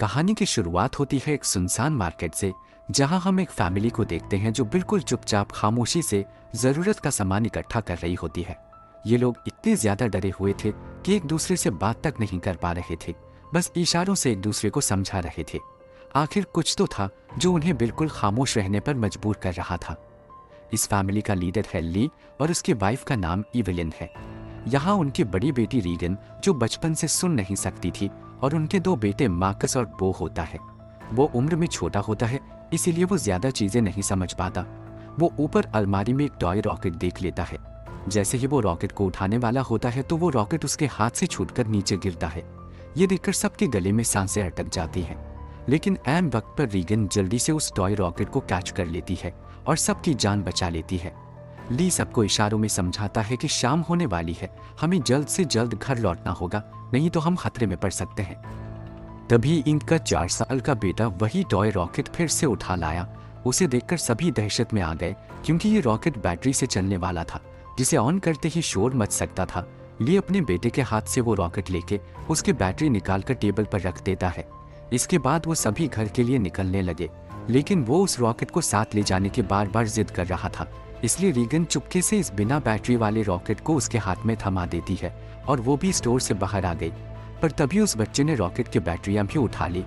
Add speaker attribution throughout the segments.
Speaker 1: कहानी की शुरुआत होती है एक सुनसान मार्केट से, जहां हम एक फैमिली को देखते हैं जो बिल्कुल चुपचाप खामोशी से जरूरत का सामान इकट्ठा कर रही होती है। ये लोग इतने ज्यादा डरे हुए थे कि एक दूसरे से बात तक नहीं कर पा रहे थे, बस इशारों से एक दूसरे को समझा रहे थे। आखिर कुछ तो था जो उन्हें बिल्कुल खामोश रहने पर मजबूर कर रहा था। इस फैमिली का लीडर है ली और उसकी वाइफ का नाम इवेलिन है। यहाँ उनकी बड़ी बेटी रीगन जो बचपन से सुन नहीं सकती थी, और उनके दो बेटे मार्कस और बो होता है। वो उम्र में छोटा होता है, इसीलिए वो ज्यादा चीजें नहीं समझ पाता। वो ऊपर अलमारी में एक टॉय रॉकेट देख लेता है। जैसे ही वो रॉकेट को उठाने वाला होता है तो वो रॉकेट उसके हाथ से छूटकर नीचे गिरता है। ये देखकर सबके गले में सांसें अटक जाती हैं। लेकिन ऐन वक्त पर रीगन जल्दी से उस टॉय रॉकेट को कैच कर लेती है और सबकी जान बचा लेती है। ली सबको इशारों में समझाता है कि शाम होने वाली है, हमें जल्द से जल्द घर लौटना होगा, नहीं तो हम खतरे में पड़ सकते हैं। तभी इनका 4 साल का बेटा वही टॉय रॉकेट फिर से उठा लाया। उसे देखकर सभी दहशत में आ गए, क्योंकि ये रॉकेट बैटरी से चलने वाला था, जिसे ऑन करते ही शोर मच सकता था। ली अपने बेटे के हाथ से वो रॉकेट लेके उसकी बैटरी निकालकर टेबल पर रख देता है। इसके बाद वो सभी घर के लिए निकलने लगे, लेकिन वो उस रॉकेट को साथ ले जाने की बार बार जिद कर रहा था। इसलिए रीगन चुपके से इस बिना बैटरी वाले रॉकेट को उसके हाथ में थमा देती है और वो भी स्टोर से बाहर आ गई। पर तभी उस बच्चे ने रॉकेट की बैटरियां भी उठा ली।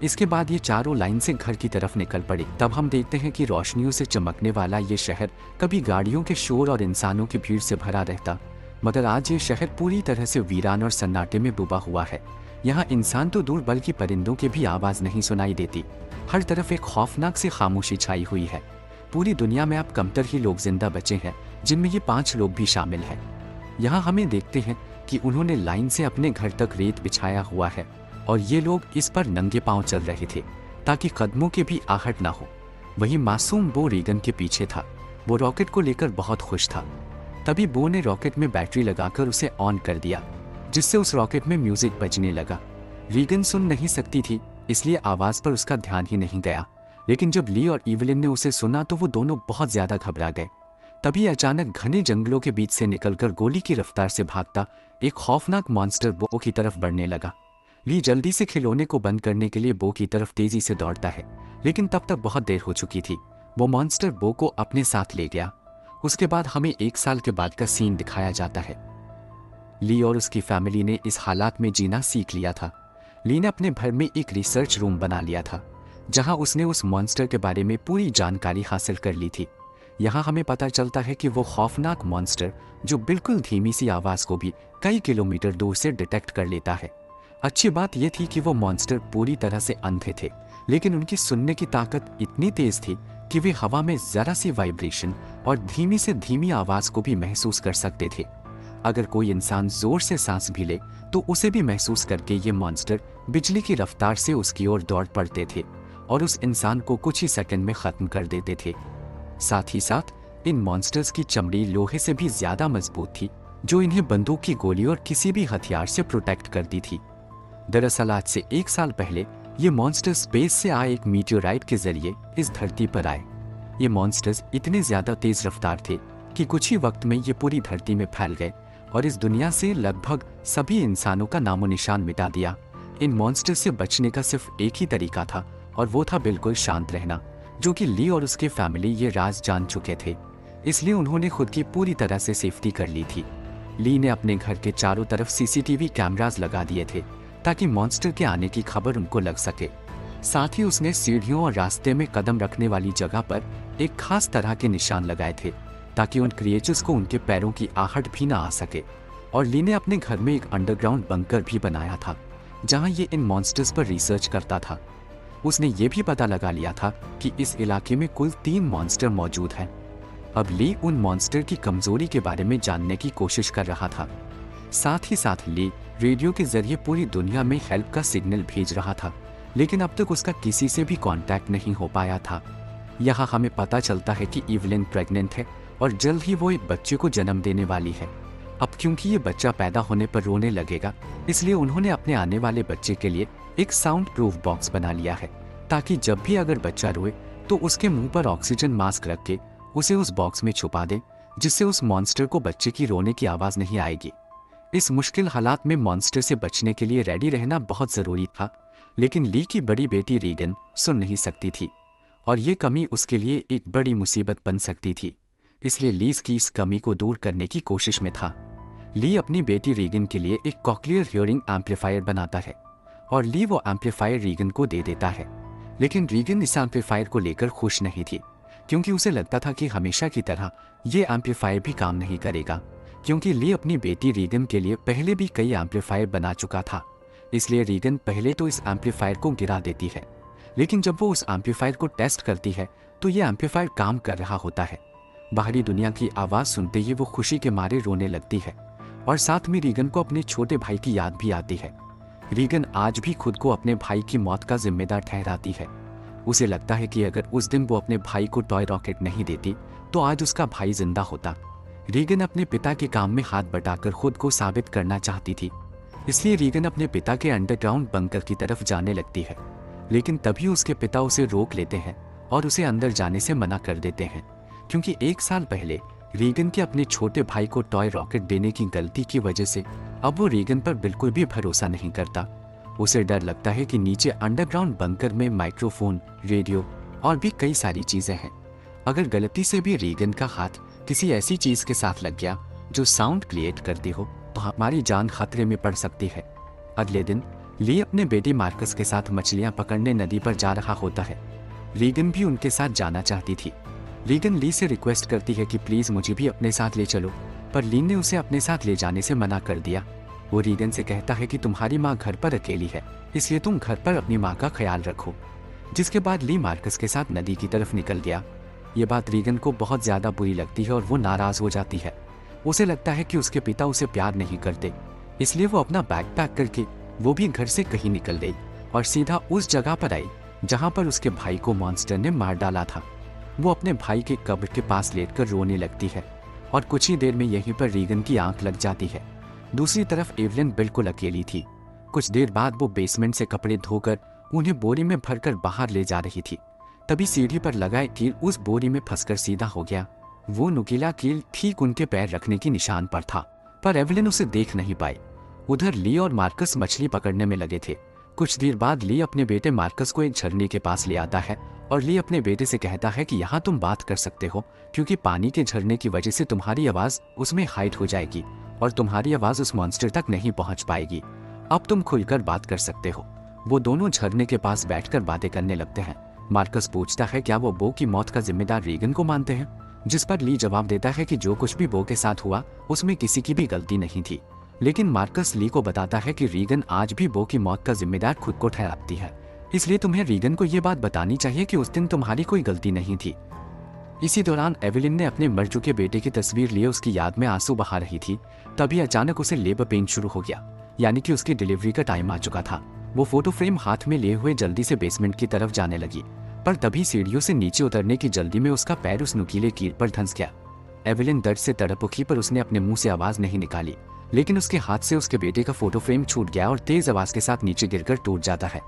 Speaker 1: इसके बाद ये चारों लाइन से घर की तरफ निकल पड़े। तब हम देखते हैं कि रोशनियों से चमकने वाला ये शहर कभी गाड़ियों के शोर और इंसानों की भीड़ से भरा रहता, मगर आज ये शहर पूरी तरह से वीरान और सन्नाटे में डूबा हुआ है। यहाँ इंसान तो दूर बल्कि परिंदों की भी आवाज नहीं सुनाई देती। हर तरफ एक खौफनाक सी खामोशी छाई हुई है। पूरी दुनिया में अब कमतर ही लोग जिंदा बचे हैं, जिनमें ये 5 लोग भी शामिल हैं। यहाँ हमें देखते हैं कि उन्होंने लाइन से अपने घर तक रेत बिछाया हुआ है और ये लोग इस पर नंगे पांव चल रहे थे ताकि कदमों की भी आहट ना हो। वही मासूम बो रीगन के पीछे था। वो रॉकेट को लेकर बहुत खुश था। तभी बो ने रॉकेट में बैटरी लगाकर उसे ऑन कर दिया, जिससे उस रॉकेट में म्यूजिक बजने लगा। रीगन सुन नहीं सकती थी, इसलिए आवाज पर उसका ध्यान ही नहीं गया। लेकिन जब ली और इवेलिन ने उसे सुना तो वो दोनों बहुत ज्यादा घबरा गए। तभी अचानक घने जंगलों के बीच से निकलकर गोली की रफ्तार से भागता एक खौफनाक मॉन्स्टर बो की तरफ बढ़ने लगा। ली जल्दी से खिलौने को बंद करने के लिए बो की तरफ तेजी से दौड़ता है, लेकिन तब तक बहुत देर हो चुकी थी। वो मॉन्स्टर बो को अपने साथ ले गया। उसके बाद हमें 1 साल के बाद का सीन दिखाया जाता है। ली और उसकी फैमिली ने इस हालात में जीना सीख लिया था। ली ने अपने घर में एक रिसर्च रूम बना लिया था, जहां उसने उस मॉन्स्टर के बारे में पूरी जानकारी हासिल कर ली थी। यहाँ हमें पता चलता है कि वो खौफनाक मॉन्स्टर जो बिल्कुल धीमी सी आवाज को भी कई किलोमीटर दूर से डिटेक्ट कर लेता है। अच्छी बात यह थी कि वो मॉन्स्टर पूरी तरह से अंधे थे, लेकिन उनकी सुनने की ताकत इतनी तेज थी कि वे हवा में जरा सी वाइब्रेशन और धीमी से धीमी आवाज को भी महसूस कर सकते थे। अगर कोई इंसान जोर से सांस भी ले तो उसे भी महसूस करके ये मॉन्स्टर बिजली की रफ्तार से उसकी ओर दौड़ पड़ते थे और उस इंसान को कुछ ही सेकंड में खत्म कर देते थे। साथ ही साथ इन मॉन्स्टर्स की चमड़ी लोहे से भी ज्यादा मजबूत थी, जो इन्हें बंदूक की गोली और किसी भी हथियार से प्रोटेक्ट करती थी। दरअसल आज से 1 साल पहले ये मॉन्स्टर स्पेस से आए एक मीटियोराइट के जरिए इस धरती पर आए। ये मॉन्स्टर्स इतने ज्यादा तेज रफ्तार थे कि कुछ ही वक्त में ये पूरी धरती में फैल गए और इस दुनिया से लगभग सभी इंसानों का नामो निशान मिटा दिया। इन मॉन्स्टर से बचने का सिर्फ एक ही तरीका था, और वो था बिल्कुल शांत रहना, जो कि ली और उसके फैमिली ये राज जान चुके थे। इसलिए उन्होंने खुद की पूरी तरह से सेफ्टी कर ली थी। ली ने अपने घर के चारों तरफ सीसीटीवी कैमरास लगा दिए थे ताकि मॉन्स्टर के आने की खबर उनको लग सके। साथ ही उसने सीढ़ियों और रास्ते में कदम रखने वाली जगह पर एक खास तरह के निशान लगाए थे ताकि उन क्रिएचर्स को उनके पैरों की आहट भी ना आ सके। और ली ने अपने घर में एक अंडरग्राउंड बंकर भी बनाया था, जहां ये इन मॉन्स्टर्स पर रिसर्च करता था। उसने ये भी पता लगा लिया था कि इस इलाके में कुल 3 मॉन्स्टर मौजूद हैं। अब ली उन मॉन्स्टर की कमजोरी के बारे में जानने की कोशिश कर रहा था। साथ ही साथ ली रेडियो के जरिए पूरी दुनिया में हेल्प का सिग्नल भेज रहा था, लेकिन अब तक उसका किसी से भी कांटेक्ट नहीं हो पाया था। यहाँ हमें पता चलता है कि इवेलिन प्रेग्नेंट है और जल्द ही वो एक बच्चे को जन्म देने वाली है। अब क्योंकि ये बच्चा पैदा होने पर रोने लगेगा, इसलिए उन्होंने अपने आने वाले बच्चे के लिए एक साउंड प्रूफ बॉक्स बना लिया है, ताकि जब भी अगर बच्चा रोए तो उसके मुंह पर ऑक्सीजन मास्क रख के उसे उस बॉक्स में छुपा दे, जिससे उस मॉन्स्टर को बच्चे की रोने की आवाज नहीं आएगी। इस मुश्किल हालात में मॉन्स्टर से बचने के लिए रेडी रहना बहुत जरूरी था। लेकिन ली की बड़ी बेटी रीगन सुन नहीं सकती थी और ये कमी उसके लिए एक बड़ी मुसीबत बन सकती थी। इसलिए लीज की इस कमी को दूर करने की कोशिश में था। ली अपनी बेटी रीगन के लिए एक कॉक्लियर हियरिंग एम्पलीफायर बनाता है और ली वो एम्पलीफायर रीगन को दे देता है। लेकिन रीगन इस एम्पलीफायर को लेकर खुश नहीं थी, क्योंकि उसे लगता था कि हमेशा की तरह ये एम्पलीफायर भी काम नहीं करेगा, क्योंकि ली अपनी बेटी रीगन के लिए पहले भी कई एम्पलीफायर बना चुका था। इसलिए रीगन पहले तो इस एम्पलीफायर को गिरा देती है, लेकिन जब वो उस एम्पलीफायर को टेस्ट करती है तो ये एम्पलीफायर काम कर रहा होता है। बाहरी दुनिया की आवाज़ सुनते ही वो खुशी के मारे रोने लगती है और साथ में रीगन को अपने छोटे भाई की याद भी आती है। रीगन आज भी खुद को अपने भाई की मौत का जिम्मेदार ठहराती है। उसे लगता है कि अगर उस दिन वो अपने भाई को टॉय रॉकेट नहीं देती तो आज उसका भाई जिंदा होता। रीगन अपने पिता के काम में हाथ बटाकर खुद को साबित करना चाहती थी, इसलिए रीगन अपने पिता के अंडरग्राउंड बंकर की तरफ जाने लगती है। लेकिन तभी उसके पिता उसे रोक लेते हैं और उसे अंदर जाने से मना कर देते हैं, क्योंकि 1 साल पहले रीगन के अपने छोटे भाई को टॉय रॉकेट देने की गलती की वजह से अब वो रीगन पर बिल्कुल भी भरोसा नहीं करता। उसे डर लगता है कि नीचे अंडरग्राउंड बंकर में माइक्रोफोन, रेडियो और भी कई सारी चीजें हैं। अगर गलती से भी रीगन का हाथ किसी ऐसी चीज के साथ लग गया जो साउंड क्रिएट करती हो तो हमारी जान खतरे में पड़ सकती है। अगले दिन ली अपने बेटे मार्कस के साथ मछलियां पकड़ने नदी पर जा रहा होता है। रीगन भी उनके साथ जाना चाहती थी। रीगन ली से रिक्वेस्ट करती है कि प्लीज मुझे भी अपने साथ ले चलो, पर ली ने उसे अपने साथ ले जाने से मना कर दिया। वो रीगन से कहता है कि तुम्हारी माँ घर पर अकेली है, इसलिए तुम घर पर अपनी माँ का ख्याल रखो। जिसके बाद ली मार्कस के साथ नदी की तरफ निकल गया। ये बात रीगन को बहुत ज्यादा बुरी लगती है और वो नाराज हो जाती है। उसे लगता है कि उसके पिता उसे प्यार नहीं करते, इसलिए वो अपना बैग पैक करके वो भी घर से कहीं निकल गई और सीधा उस जगह पर आई जहां पर उसके भाई को मॉन्स्टर ने मार डाला था। वो अपने भाई के कब्र के पास लेटकर रोने लगती है और कुछ ही देर में यहीं पर रीगन की आंख लग जाती है। दूसरी तरफ एवलिन बिल्कुल अकेली थी। कुछ देर बाद वो बेसमेंट से कपड़े धोकर उन्हें बोरी में भरकर बाहर ले जा रही थी। तभी सीढ़ी पर लगाए कील उस बोरी में फंसकर सीधा हो गया। वो नुकीला कील ठीक उनके पैर रखने की निशान पर था, पर एवलिन उसे देख नहीं पाई। उधर ली और मार्कस मछली पकड़ने में लगे थे। कुछ देर बाद ली अपने बेटे मार्कस को एक झरने के पास ले आता है और ली अपने बेटे से कहता है कि यहाँ तुम बात कर सकते हो, क्योंकि पानी के झरने की वजह से तुम्हारी आवाज उसमें हाइड हो जाएगी और तुम्हारी आवाज उस मॉन्स्टर तक नहीं पहुंच पाएगी। अब तुम खुलकर बात कर सकते हो। वो दोनों झरने के पास बैठकर बातें करने लगते हैं। मार्कस पूछता है क्या वो बो की मौत का जिम्मेदार रीगन को मानते हैं, जिस पर ली जवाब देता है कि जो कुछ भी बो के साथ हुआ उसमें किसी की भी गलती नहीं थी। लेकिन मार्कस ली को बताता है कि रीगन आज भी बो की मौत का जिम्मेदार खुद को ठहराती है, इसलिए तुम्हें रीगन को ये बात बतानी चाहिए कि उस दिन तुम्हारी कोई गलती नहीं थी। इसी दौरान एवलिन ने अपने मर चुके बेटे की तस्वीर लिए उसकी याद में आंसू बहा रही थी। तभी अचानक उसे लेबर पेन शुरू हो गया, यानी कि उसकी डिलीवरी का टाइम आ चुका था। वो फोटो फ्रेम हाथ में लिए हुए जल्दी से बेसमेंट की तरफ जाने लगी, पर तभी सीढ़ियों से नीचे उतरने की जल्दी में उसका पैर उस नुकीले कील पर धंस गया। एवलिन दर्द से तड़प उठी, पर उसने अपने मुंह से आवाज नहीं निकाली, लेकिन उसके हाथ से उसके बेटे का फोटो फ्रेम छूट गया और तेज आवाज के साथ नीचे गिरकर टूट जाता है।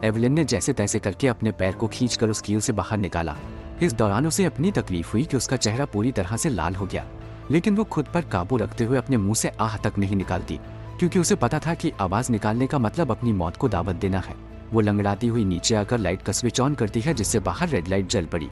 Speaker 1: एवलिन ने जैसे तैसे करके अपने पैर को खींचकर उस कील से बाहर निकाला। इस दौरान उसे अपनी तकलीफ हुई कि उसका चेहरा पूरी तरह से लाल हो गया, लेकिन वो खुद पर काबू रखते हुए अपने मुंह से आह तक नहीं निकालती, क्योंकि उसे पता था कि आवाज निकालने का मतलब अपनी मौत को दावत देना है। वो लंगड़ाती हुई नीचे आकर लाइट का स्विच ऑन करती है, जिससे बाहर रेड लाइट जल पड़ी।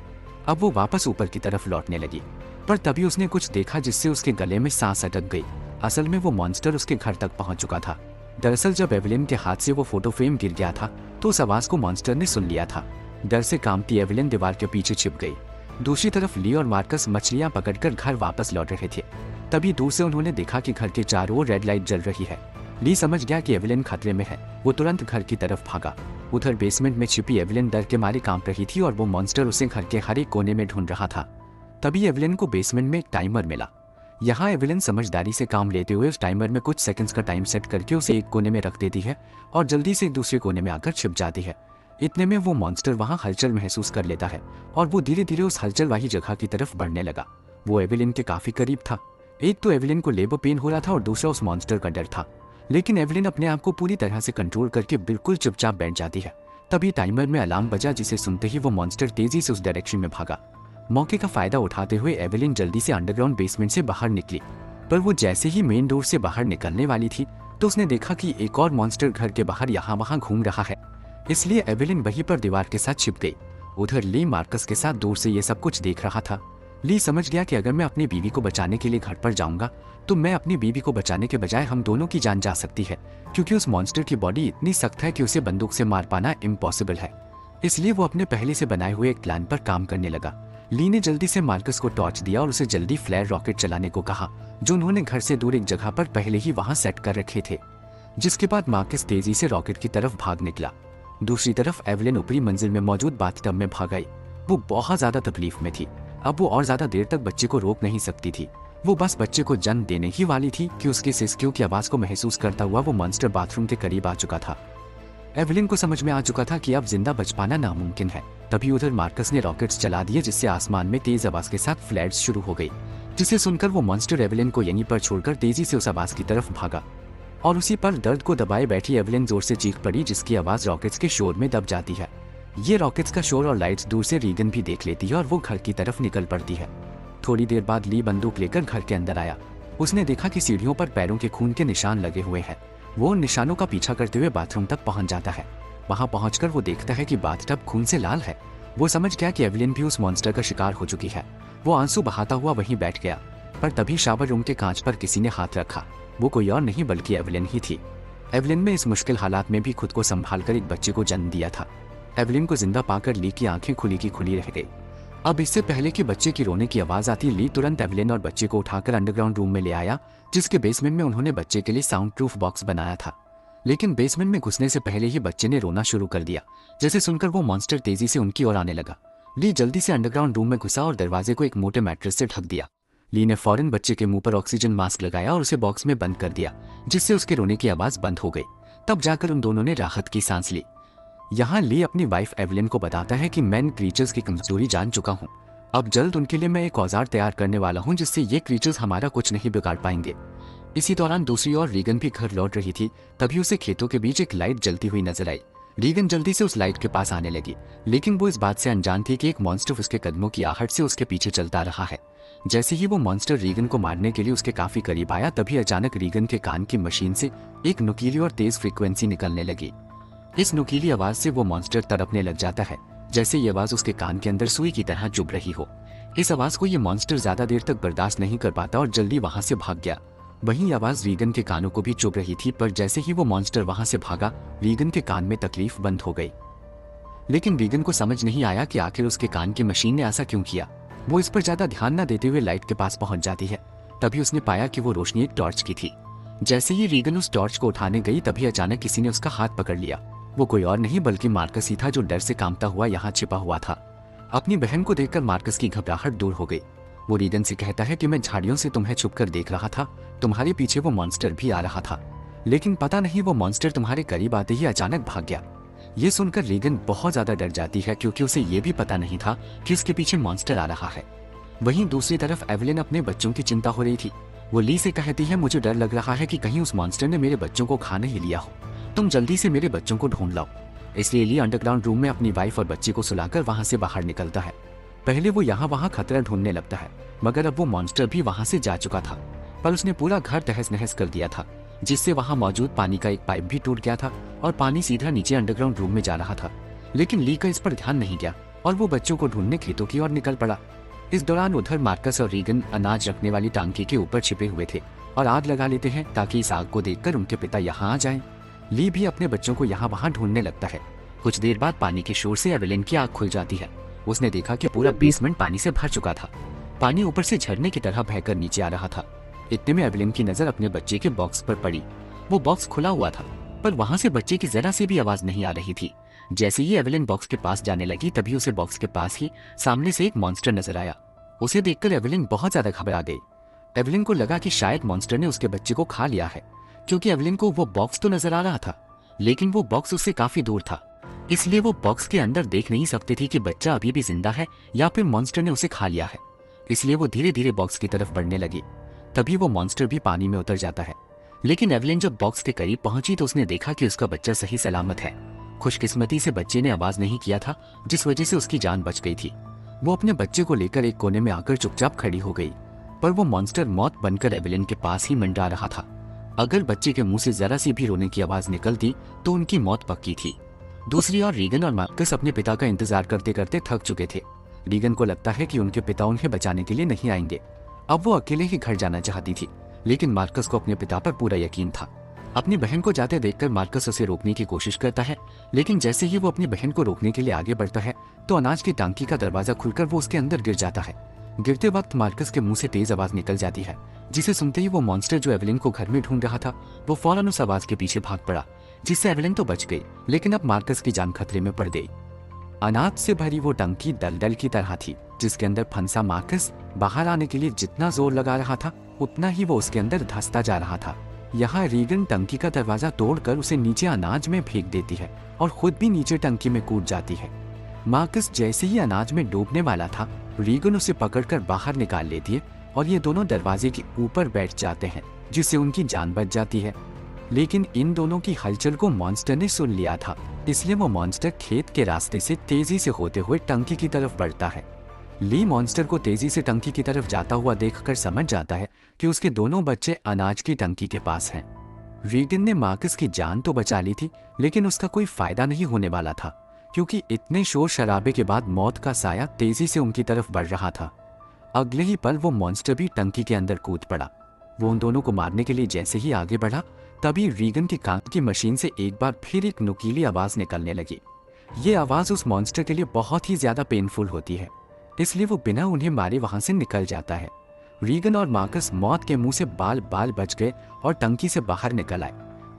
Speaker 1: अब वो वापस ऊपर की तरफ लौटने लगी, पर तभी उसने कुछ देखा जिससे उसके गले में सांस अटक गई। असल में वो मॉन्स्टर उसके घर तक पहुंच चुका था। दरअसल जब एवलिन के हाथ से वो फोटो फ्रेम गिर गया था तो उस आवाज को मॉन्स्टर ने सुन लिया था। डर से कांपती एवलिन दीवार के पीछे छिप गई। दूसरी तरफ ली और मार्कस मछलियां पकड़कर घर वापस लौट रहे थे। तभी दूर से उन्होंने देखा कि घर के चारों ओर रेड लाइट जल रही है। ली समझ गया कि एवलिन खतरे में है। वो तुरंत घर की तरफ भागा। उधर बेसमेंट में छिपी एवलिन डर के मारे कांप रही थी और वो मॉन्स्टर उसे घर के हर एक कोने में ढूंढ रहा था। तभी एवलिन को बेसमेंट में एक टाइमर मिला। यहाँ एवलिन समझदारी से काम लेते हुए उस टाइमर में कुछ सेकंड्स का टाइम सेट करके उसे एक कोने में रख देती है और जल्दी से दूसरे कोने में आकर छिप जाती है। इतने में वो मॉन्स्टर वहाँ हलचल महसूस कर लेता है और वो धीरे धीरे उस हलचल वाली जगह की तरफ बढ़ने लगा। वो एवलिन के काफी करीब था। एक तो एवलिन को लेबर पेन हो रहा था और दूसरा उस मॉन्स्टर का डर था, लेकिन एवलिन अपने आप को पूरी तरह से कंट्रोल करके बिल्कुल चुपचाप बैठ जाती है। तभी टाइमर में अलार्म बजा, जिसे सुनते ही वो मॉन्स्टर तेजी से उस डायरेक्शन में भागा। मौके का फायदा उठाते हुए एवलिन जल्दी से अंडरग्राउंड बेसमेंट से बाहर निकली, पर वो जैसे ही मेन डोर से बाहर निकलने वाली थी तो उसने देखा कि एक और मॉन्स्टर घर के बाहर यहाँ वहाँ घूम रहा है। इसलिए एवेलिन वहीं पर दीवार के साथ छिप गई। उधर ली मार्कस के साथ दूर से ये सब कुछ देख रहा था। ली समझ गया कि अगर मैं अपनी बीवी को बचाने के लिए घर पर जाऊंगा तो मैं अपनी बीवी को बचाने के बजाय हम दोनों की जान जा सकती है, क्योंकि उस मॉन्स्टर की बॉडी इतनी सख्त है कि उसे बंदूक से मार पाना इम्पॉसिबल है। इसलिए वो अपने पहले से बनाए हुए एक प्लान पर काम करने लगा। ली ने जल्दी से मार्कस को टॉर्च दिया और उसे जल्दी फ्लेयर रॉकेट चलाने को कहा, जो उन्होंने घर से दूर एक जगह पर पहले ही वहां सेट कर रखे थे। जिसके बाद मार्कस तेजी से रॉकेट की तरफ भाग निकला। दूसरी तरफ एवेलिन ऊपरी मंजिल में मौजूद बाथटब में भाग आई। वो बहुत ज्यादा तकलीफ में थी। अब वो और ज्यादा देर तक बच्चे को रोक नहीं सकती थी। वो बस बच्चे को जन्म देने ही वाली थी कि उसके सिसकियों की आवाज को महसूस करता हुआ वो मॉन्स्टर बाथरूम के करीब आ चुका था। एवेलिन को समझ में आ चुका था कि अब जिंदा बच पाना नामुमकिन है। तभी उधर मार्कस ने रॉकेट्स चला दिए, जिससे आसमान में तेज आवाज के साथ फ्लैट्स शुरू हो गई, जिसे सुनकर वो मॉन्स्टर एवेलिन को यहीं पर छोड़कर तेजी से उस आवाज की तरफ भागा। और उसी पर दर्द को दबाए बैठी एवेलिन जोर से चीख पड़ी, जिसकी आवाज रॉकेट्स के शोर में दब जाती है। ये रॉकेट्स का शोर और लाइट्स दूर से रीगन भी देख लेती है और वो घर की तरफ निकल पड़ती है। थोड़ी देर बाद ली बंदूक लेकर घर के अंदर आया। उसने देखा कि सीढ़ियों पर पैरों के खून के निशान लगे हुए हैं। वो उन निशानों का पीछा करते हुए बाथरूम तक पहुंच जाता है। वहां पहुंचकर वो देखता है कि बाथटब खून से लाल है। वो समझ गया कि एवेलिन भी उस मॉन्स्टर का शिकार हो चुकी है। वो आंसू बहाता हुआ वहीं बैठ गया, पर तभी शावर रूम के कांच पर किसी ने हाथ रखा। वो कोई और नहीं बल्कि एवेलिन ही थी। एवेलिन में इस मुश्किल हालात में भी खुद को संभालकर एक बच्चे को जन्म दिया था। एवेलिन को जिंदा पाकर ली की आंखें खुली की खुली रह गई। अब इससे पहले कि बच्चे की रोने की आवाज आती, ली तुरंत एवेलिन और बच्चे को उठाकर अंडरग्राउंड रूम में ले आया, जिसके बेसमेंट में उन्होंने बच्चे के लिए साउंड प्रूफ बॉक्स बनाया था। लेकिन बेसमेंट में घुसने से पहले ही बच्चे ने रोना शुरू कर दिया, जिसे सुनकर वो मॉन्स्टर तेजी से उनकी ओर आने लगा। ली जल्दी से अंडरग्राउंड रूम में घुसा और दरवाजे को एक मोटे मैट्रेस से ढक दिया। ली ने फौरन बच्चे के मुंह पर ऑक्सीजन मास्क लगाया और उसे बॉक्स में बंद कर दिया, जिससे उसके रोने की आवाज बंद हो गई। तब जाकर उन दोनों ने राहत की सांस ली। यहाँ ली अपनी वाइफ एवेलिन को बताता है कि मैं इन क्रीचर्स की कमजोरी जान चुका हूँ। अब जल्द उनके लिए मैं एक औजार तैयार करने वाला हूँ, जिससे ये क्रीचर्स हमारा कुछ नहीं बिगाड़ पाएंगे। इसी दौरान दूसरी ओर रीगन भी घर लौट रही थी। तभी उसे खेतों के बीच एक लाइट जलती हुई नजर आई। रीगन जल्दी से उस लाइट के पास आने लगी, लेकिन वो इस बात से अनजान थी कि एक मॉन्स्टर उसके कदमों की आहट से उसके पीछे चलता रहा है। जैसे ही वो मॉन्स्टर रीगन को मारने के लिए उसके काफी करीब आया, तभी अचानक रीगन के कान की मशीन से एक नुकीली और तेज फ्रीक्वेंसी निकलने लगी। इस नुकीली आवाज से वो मॉन्स्टर तड़पने लग जाता है, जैसे ये आवाज उसके कान के अंदर सुई की तरह चुभ रही हो। इस आवाज को ये मॉन्स्टर ज्यादा देर तक बर्दाश्त नहीं कर पाता और जल्दी वहां से भाग गया। वहीं आवाज रीगन के कानों को भी चुभ रही थी, पर जैसे ही वो मॉन्स्टर वहां से भागा, रीगन के कान में तकलीफ बंद हो गई। लेकिन रीगन को समझ नहीं आया कि आखिर उसके कान की मशीन ने ऐसा क्यों किया। वो इस पर ज्यादा ध्यान न देते हुए लाइट के पास पहुंच जाती है। तभी उसने पाया कि वो रोशनी एक टॉर्च की थी। जैसे ही रीगन उस टॉर्च को उठाने गई, तभी अचानक किसी ने उसका हाथ पकड़ लिया। वो कोई और नहीं बल्कि मार्कस ही था, जो डर से कांपता हुआ यहाँ छिपा हुआ था। अपनी बहन को देखकर मार्कस की घबराहट दूर हो गई। वो रीगन से कहता है कि मैं झाड़ियों से तुम्हें छुपकर देख रहा था, तुम्हारे पीछे वो मॉन्स्टर भी आ रहा था, लेकिन पता नहीं वो मॉन्स्टर तुम्हारे करीब आते ही अचानक भाग गया। ये सुनकर रीगन बहुत ज्यादा डर जाती है, क्योंकि उसे ये भी पता नहीं था कि उसके पीछे मॉन्स्टर आ रहा है। वहीं दूसरी तरफ एवेलिन अपने बच्चों की चिंता हो रही थी। वो ली से कहती है, मुझे डर लग रहा है कि कहीं उस मॉन्स्टर ने मेरे बच्चों को खा नहीं लिया हो, तुम जल्दी से मेरे बच्चों को ढूंढ लाओ। इसलिए ली अंडरग्राउंड रूम में अपनी वाइफ और बच्चे को सुलाकर वहां से बाहर निकलता है। पहले वो यहाँ वहाँ खतरा ढूंढने लगता है, मगर अब वो मॉन्स्टर भी वहां से जा चुका था। पर उसने पूरा घर तहस नहस कर दिया था, जिससे वहां मौजूद पानी का एक पाइप भी टूट गया था और पानी सीधा नीचे अंडरग्राउंड रूम में जा रहा था। लेकिन ली का इस पर ध्यान नहीं गया और वो बच्चों को ढूंढने खेतों की ओर निकल पड़ा। इस दौरान उधर मार्कस और रीगन अनाज रखने वाली टांकी के ऊपर छिपे हुए थे और आग लगा लेते हैं, ताकि इस आग को देखकर उनके पिता यहाँ आ जाएं। ली भी अपने बच्चों को यहाँ वहाँ ढूंढने लगता है। कुछ देर बाद पानी के शोर से एवेलिन की आँख खुल जाती है। उसने देखा कि पूरा बेसमेंट पानी से भर चुका था। पानी ऊपर से झरने की तरह बहकर नीचे आ रहा था। इतने में एवेलिन की नजर अपने बच्चे के बॉक्स पर पड़ी। वो बॉक्स खुला हुआ था, पर वहां से बच्चे की जरा से भी आवाज नहीं आ रही थी। जैसे ही एवेलिन बॉक्स के पास जाने लगी, तभी उसे बॉक्स के पास ही सामने से एक मॉन्स्टर नजर आया। उसे देखकर एवेलिन बहुत ज्यादा घबरा गई। एवेलिन को लगा कि शायद मॉन्स्टर ने उसके बच्चे को खा लिया है, क्योंकि एवेलिन को वो बॉक्स तो नजर आ रहा था, लेकिन वो बॉक्स उससे काफी दूर था। इसलिए वो बॉक्स के अंदर देख नहीं सकती थी कि बच्चा अभी भी जिंदा है या फिर मॉन्स्टर ने उसे खा लिया है। इसलिए वो धीरे धीरे बॉक्स की तरफ बढ़ने लगी। तभी वो मॉन्स्टर भी पानी में उतर जाता है। लेकिन एवेलिन जब बॉक्स के करीब पहुंची तो उसने देखा कि उसका बच्चा सही सलामत है। खुशकिस्मती से बच्चे ने आवाज नहीं किया था, जिस वजह से उसकी जान बच गई थी। वो अपने बच्चे को लेकर एक कोने में आकर चुपचाप खड़ी हो गई, पर वो मॉन्स्टर मौत बनकर एवेलिन के पास ही मंडरा रहा था। अगर बच्चे के मुंह से जरा सी भी रोने की आवाज निकलती तो उनकी मौत पक्की थी। दूसरी ओर रीगन और मार्कस अपने पिता का इंतजार करते करते थक चुके थे। रीगन को लगता है कि उनके पिता उन्हें बचाने के लिए नहीं आएंगे। अब वो अकेले ही घर जाना चाहती थी, लेकिन मार्कस को अपने पिता पर पूरा यकीन था। अपनी बहन को जाते देखकर मार्कस उसे रोकने की कोशिश करता है, लेकिन जैसे ही वो अपनी बहन को रोकने के लिए आगे बढ़ता है तो अनाज की टांकी का दरवाजा खुलकर वो उसके अंदर गिर जाता है। गिरते वक्त मार्कस के मुंह से तेज आवाज निकल जाती है, जिसे सुनते ही वो मॉन्स्टर जो एवेलिन को घर में ढूंढ रहा था वो फौरन उस आवाज के पीछे भाग पड़ा, जिससे एवेलिन तो बच गई, लेकिन अब मार्कस की जान खतरे में पड़ गई। अनाज से भरी वो टंकी दलदल की तरह थी, जिसके अंदर फंसा मार्कस बाहर आने के लिए जितना जोर लगा रहा था उतना ही वो उसके अंदर धंसता जा रहा था। यहाँ रीगन टंकी का दरवाजा तोड़कर उसे नीचे अनाज में फेंक देती है और खुद भी नीचे टंकी में कूद जाती है। मार्कस जैसे ही अनाज में डूबने वाला था, रीगन उसे पकड़कर बाहर निकाल लेती है और ये दोनों दरवाजे के ऊपर बैठ जाते हैं, जिससे उनकी जान बच जाती है। लेकिन इन दोनों की हलचल को मॉन्स्टर ने सुन लिया था, इसलिए वो मॉन्स्टर खेत के रास्ते से तेजी से होते हुए टंकी की तरफ बढ़ता है। ली मॉन्स्टर को तेजी से टंकी की तरफ जाता हुआ देखकर समझ जाता है कि उसके दोनों बच्चे अनाज की टंकी के पास हैं। रीगन ने मार्कस की जान तो बचा ली थी, लेकिन उसका कोई फायदा नहीं होने वाला था, क्योंकि इतने शोर शराबे के बाद मौत का साया तेजी से उनकी तरफ बढ़ रहा था। अगले ही पल वो मॉन्स्टर भी टंकी के अंदर कूद पड़ा। वो उन दोनों को मारने के लिए जैसे ही आगे बढ़ा, तभी रीगन की कान की मशीन से एक बार फिर एक नुकीली आवाज निकलने लगी। ये आवाज उस मॉन्स्टर के लिए बहुत ही ज्यादा पेनफुल होती है, इसलिए वो बिना उन्हें मारे वहां से निकल जाता है। रीगन और मार्कस मौत के मुंह से बाल बाल बच गए और टंकी से बाहर निकल आए।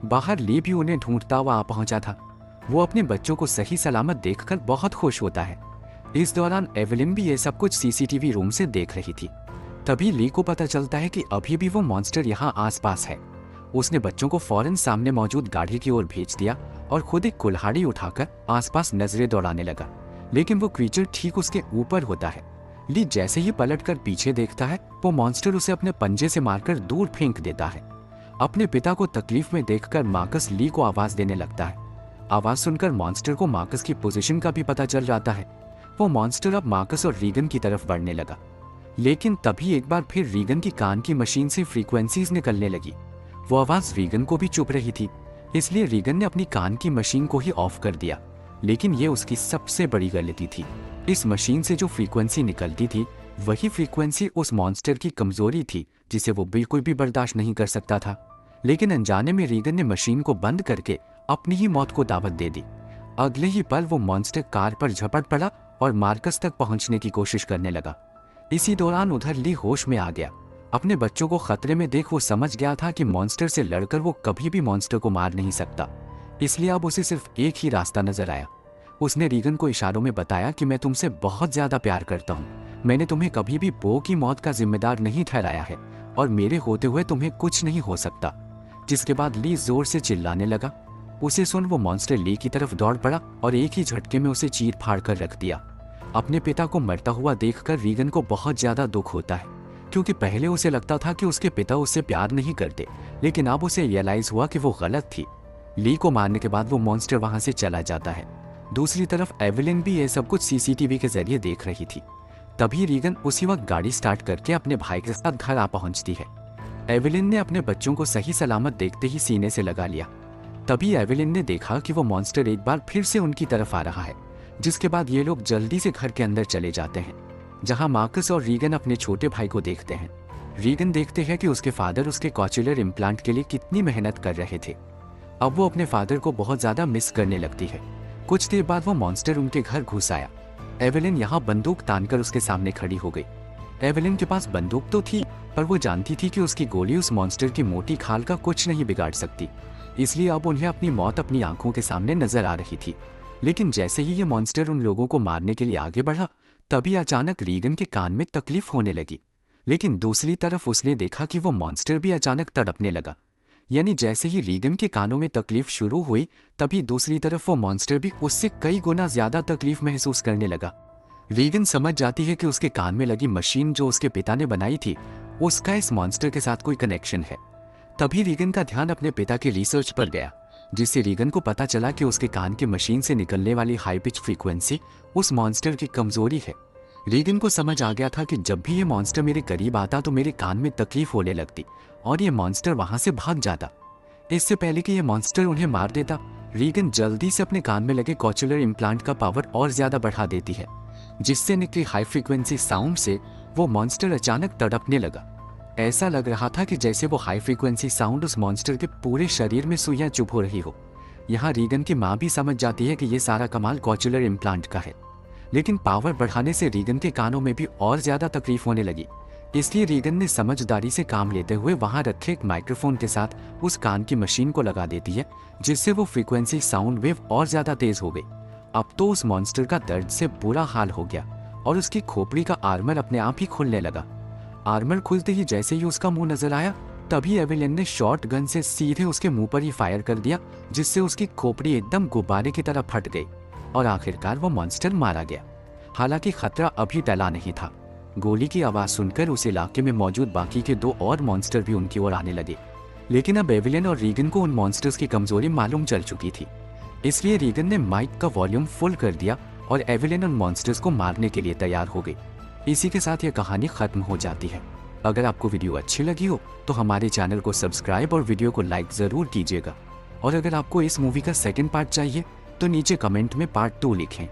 Speaker 1: बाहर ली भी उन्हें ढूंढता हुआ आ पहुंचा था। वो अपने बच्चों को सही सलामत देखकर बहुत खुश होता है। इस दौरान एवेलिन भी ये सब कुछ सीसीटीवी रूम से देख रही थी। तभी ली को पता चलता है कि अभी भी वो मॉन्स्टर यहाँ आसपास है। उसने बच्चों को फौरन सामने मौजूद गाड़ी की ओर भेज दिया और खुद एक कुल्हाड़ी उठाकर आसपास नजरें दौड़ाने लगा, लेकिन वो क्रीचर ठीक उसके ऊपर होता है। ली जैसे ही पलटकर पीछे देखता है, वो मॉन्स्टर उसे अपने पंजे से मारकर दूर फेंक देता है। अपने पिता को तकलीफ में देखकर मार्कस ली को आवाज देने लगता है। आवाज सुनकर मॉन्स्टर को मार्कस की पोजीशन का भी पता चल जाता है। वो मॉन्स्टर अब मार्कस और रीगन की तरफ बढ़ने लगा, लेकिन तभी एक बार फिर रीगन की कान की मशीन से फ्रीक्वेंसीज निकलने लगी। वो आवाज रीगन को भी चुप रही थी, इसलिए रीगन ने अपनी कान की मशीन को ही ऑफ कर दिया। लेकिन ये उसकी सबसे बड़ी गलती थी। इस मशीन से जो फ्रीक्वेंसी निकलती थी वही फ्रीक्वेंसी उस मॉन्स्टर की कमजोरी थी, जिसे वो बिल्कुल भी बर्दाश्त नहीं कर सकता था। लेकिन अनजाने में रीगन ने मशीन को बंद करके अपनी ही मौत को दावत दे दी। अगले ही पल वो मॉन्स्टर कार पर झपट पड़ा और मार्कस तक पहुंचने की कोशिश करने लगा। इसी दौरान उधर ली होश में आ गया। अपने बच्चों को खतरे में देख वो समझ गया था कि मॉन्स्टर से लड़कर वो कभी भी मॉन्स्टर को मार नहीं सकता, इसलिए अब उसे सिर्फ एक ही रास्ता नजर आया। उसने रीगन को इशारों में बताया कि मैं तुमसे बहुत ज्यादा प्यार करता हूँ, मैंने तुम्हें कभी भी बो की मौत का जिम्मेदार नहीं ठहराया है और मेरे होते हुए तुम्हें कुछ नहीं हो सकता। जिसके बाद ली जोर से चिल्लाने लगा। उसे सुन वो मॉन्स्टर ली की तरफ दौड़ पड़ा और एक ही झटके में उसे चीर फाड़ कर रख दिया। अपने पिता को मरता हुआ देखकर रीगन को बहुत ज्यादा दुख होता है, क्योंकि पहले उसे लगता था कि उसके पिता उससे प्यार नहीं करते, लेकिन अब उसे रियलाइज हुआ कि वो गलत थी। ली को मारने के बाद वो मॉन्स्टर वहां से चला जाता है। दूसरी तरफ एवेलिन भी ये सब कुछ सीसीटीवी के जरिए देख रही थी। तभी रीगन उसी वक्त गाड़ी स्टार्ट करके अपने भाई के साथ घर आ पहुंचती है। एवेलिन ने अपने बच्चों को सही सलामत देखते ही सीने से लगा लिया। तभी एवेलिन ने देखा कि वो मॉन्स्टर एक बार फिर से उनकी तरफ आ रहा है, जिसके बाद ये लोग जल्दी से घर के अंदर चले जाते हैं, जहां मार्कस और रीगन अपने छोटे भाई को देखते हैं। रीगन देखते हैं कि उसके फादर उसके कॉचुलर इम्प्लांट के लिए कितनी मेहनत कर रहे थे। अब वो अपने फादर को बहुत ज्यादा मिस करने लगती है। कुछ देर बाद वो मॉन्स्टर उनके घर घुस आया। एवेलिन यहाँ बंदूक तानकर उसके सामने खड़ी हो गई। एवेलिन के पास बंदूक तो थी, पर वो जानती थी कि उसकी गोली उस मॉन्स्टर की मोटी खाल का कुछ नहीं बिगाड़ सकती, इसलिए अब उन्हें अपनी मौत अपनी आंखों के सामने नजर आ रही थी। लेकिन जैसे ही ये मॉन्स्टर उन लोगों को मारने के लिए आगे बढ़ा, तभी अचानक रीगन के कान में तकलीफ होने लगी। लेकिन दूसरी तरफ उसने देखा कि वो मॉन्स्टर भी अचानक तड़पने लगा। यानी जैसे ही रीगन के कानों में तकलीफ शुरू हुई, तभी दूसरी तरफ वो मॉन्स्टर भी उससे कई गुना ज्यादा तकलीफ महसूस करने लगा। रीगन समझ जाती है कि उसके कान में लगी मशीन जो उसके पिता ने बनाई थी, उसका इस मॉन्स्टर के साथ कोई कनेक्शन है। तभी रीगन का ध्यान अपने पिता के रिसर्च पर गया, जिससे रीगन को पता चला कि उसके कान की मशीन से निकलने वाली हाई पिच फ्रीक्वेंसी उस मॉन्स्टर की कमजोरी है। रीगन को समझ आ गया था कि जब भी ये मॉन्स्टर मेरे करीब आता तो मेरे कान में तकलीफ होने लगती और ये मॉन्स्टर वहां से भाग जाता। इससे पहले कि ये मॉन्स्टर उन्हें मार देता, रीगन जल्दी से अपने कान में लगे कॉचुलर इम्प्लांट का पावर और ज्यादा बढ़ा देती है, जिससे निकली हाई फ्रीक्वेंसी साउंड से वो मॉन्स्टर अचानक तड़पने लगा। ऐसा लग रहा था कि जैसे वो हाई फ्रीक्वेंसी साउंड उस मॉन्स्टर के पूरे शरीर में सुइयां चुभ हो रही हो। यहाँ रीगन की माँ भी समझ जाती है कि ये सारा कमाल कॉचुलर इम्प्लांट का है, लेकिन पावर बढ़ाने से रीगन के कानों में भी और ज्यादा तकलीफ होने लगी। इसलिए रीगन ने समझदारी से काम लेते हुए वहां रखे एक माइक्रोफोन के साथ उस कान की मशीन को लगा देती है, जिससे वो फ्रीक्वेंसी साउंड वेव और ज्यादा तेज हो गई। अब तो उस मॉन्स्टर का दर्द से बुरा हाल हो गया और उसकी खोपड़ी का आर्मर अपने आप ही खुलने लगा। आर्मर खुलते ही जैसे ही उसका मुंह नजर आया, तभी एवेलिन ने शॉर्ट गन से सीधे उसके मुंह पर ही फायर कर दिया, जिससे उसकी खोपड़ी एकदम गुब्बारे की तरह फट गई और आखिरकार वो मॉन्स्टर मारा गया। हालांकि खतरा अभी टला नहीं था। गोली की आवाज सुनकर उस इलाके में मौजूद बाकी के 2 और मॉन्स्टर भी उनकी ओर आने लगे, लेकिन अब एवेलिन और रीगन को उन मॉन्स्टर्स की कमजोरी मालूम चल चुकी थी। इसलिए रीगन ने माइक का वॉल्यूम फुल कर दिया और एवेलिन उन मॉन्स्टर्स को मारने के लिए तैयार हो गई। इसी के साथ यह कहानी खत्म हो जाती है। अगर आपको वीडियो अच्छी लगी हो तो हमारे चैनल को सब्सक्राइब और वीडियो को लाइक जरूर कीजिएगा। और अगर आपको इस मूवी का सेकंड पार्ट चाहिए तो नीचे कमेंट में पार्ट 2 लिखें।